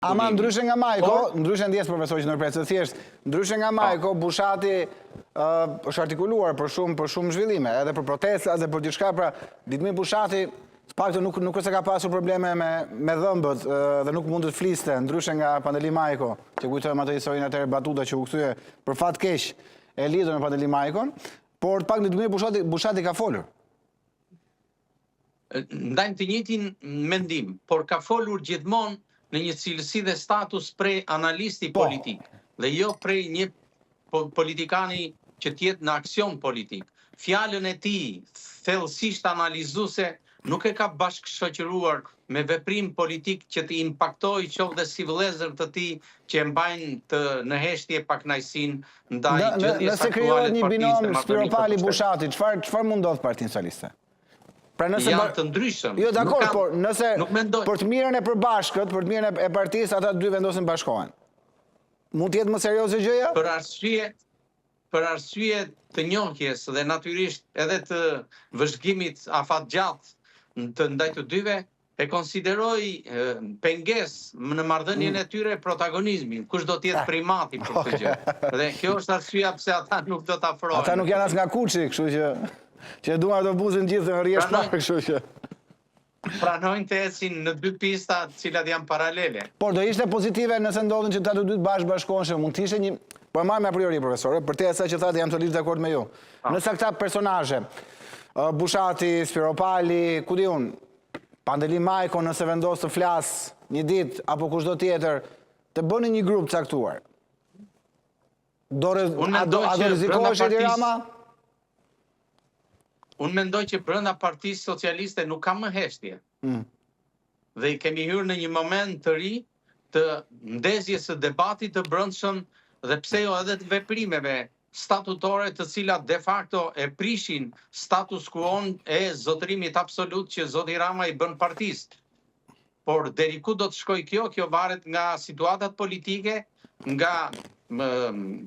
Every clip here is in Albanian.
Ama ndryshe nga Majko, ndryshe ndjes profesor që nërprecë thjesht, ndryshe nga Majko, Bushati është artikuluar për shumë zhvillime, edhe për protesta, edhe për diçka, pra Ditmir Bushati pakto nuk se ka pasur probleme me dhëmbët dhe nuk mund të fliste, ndryshe nga Pandeli Majko, që kujtojmë atë historinë atëherë Batuta që u kthye për fat keq e lidhur me Pandeli Majkon, por pak Ditmir Bushati ka folur. Ndajmë të njëjtin mendim, por ka folur gjithmonë në një cilësi dhe status prej analisti politik, dhe jo prej një politikani që tjetë në aksion politik. Fjalën e tij, thellësisht analizuese, nuk e ka bashkëshoqëruar me veprim politik që të impaktojë qoftë dhe si vëllezër të tij që e mbajnë në heshtje pakënaqësinë ndaj gjendjes aktuale të partisë. Nëse krijohet një binom Spiropali-Bushati, çfarë mund ndodh Partinë Socialiste? Janë të ndryshëm. Jo, dakor, por nëse për të mirën e përbashkët, për të mirën e partisë, ata dy vendosen bashkohen. Mund të jetë më serioze gjëja? Për arsye të njohjes dhe natyrisht edhe të vëzhgimit afatgjatë të ndaj të dyve, e konsideroj pengesë në marrëdhënien e tyre protagonizmin, kush do të jetë primati për këtë gjë. Dhe kjo është arsyeja pse ata nuk do të afrohen. Ata nuk janë as nga Kuçi, kështu që duan ato buzën gjithë në rrjesh park, kështu që pranojnë të ecin në dy pista të cilat janë paralele. Por do ishte pozitive nëse ndodhin që ata të dy bashkoheshin, mund të ishte një, po marr me a priori profesor, për te asaj që thatë jam totalisht dakord me ju. Nëse këta personazhe, Bushati, Spiropali, ku di unë, Pandeli Majko nëse vendos të flas një ditë apo kushdo tjetër, të bëni një grup caktuar. A do rrezikohesh Edi Rama? Unë mendoj që brenda Partisë Socialiste nuk ka më heshtje. Dhe i kemi hyrë në një moment të ri të ndezjes së debatit të brendshëm dhe pse jo edhe të veprimeve statutore të cilat de facto e prishin status quo-n e zotërimit absolut që zoti Rama i bën partisë. Por deri ku do të shkojë kjo varet nga situatat politike, nga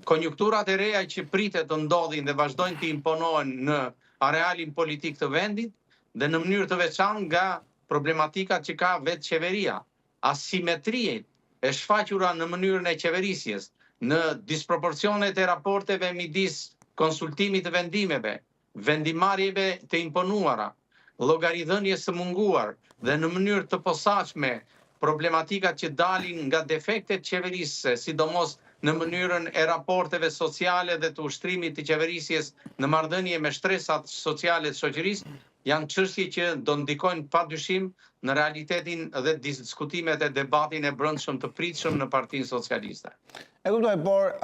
konjunkturat e reja që pritet të ndodhin dhe vazhdojnë të imponohen në arealin politik të vendit dhe në mënyrë të veçantë nga problematikat që ka vetë qeveria. Asimetriet e shfaqura në mënyrën e qeverisjes, në disproporcionet e raporteve midis konsultimit të vendimeve, vendimarjeve të imponuara, llogaridhënies së munguar dhe në mënyrë të posaçme problematikat që dalin nga defektet qeverisë, sidomos në mënyrën e raporteve sociale dhe të ushtrimit të qeverisjes në marrëdhënie me shtresat sociale të shoqërisë, janë çështje që do ndikojnë padyshim në realitetin dhe diskutimet e debatin e brendshëm të pritshëm në Partinë Socialiste. E kuptoj, por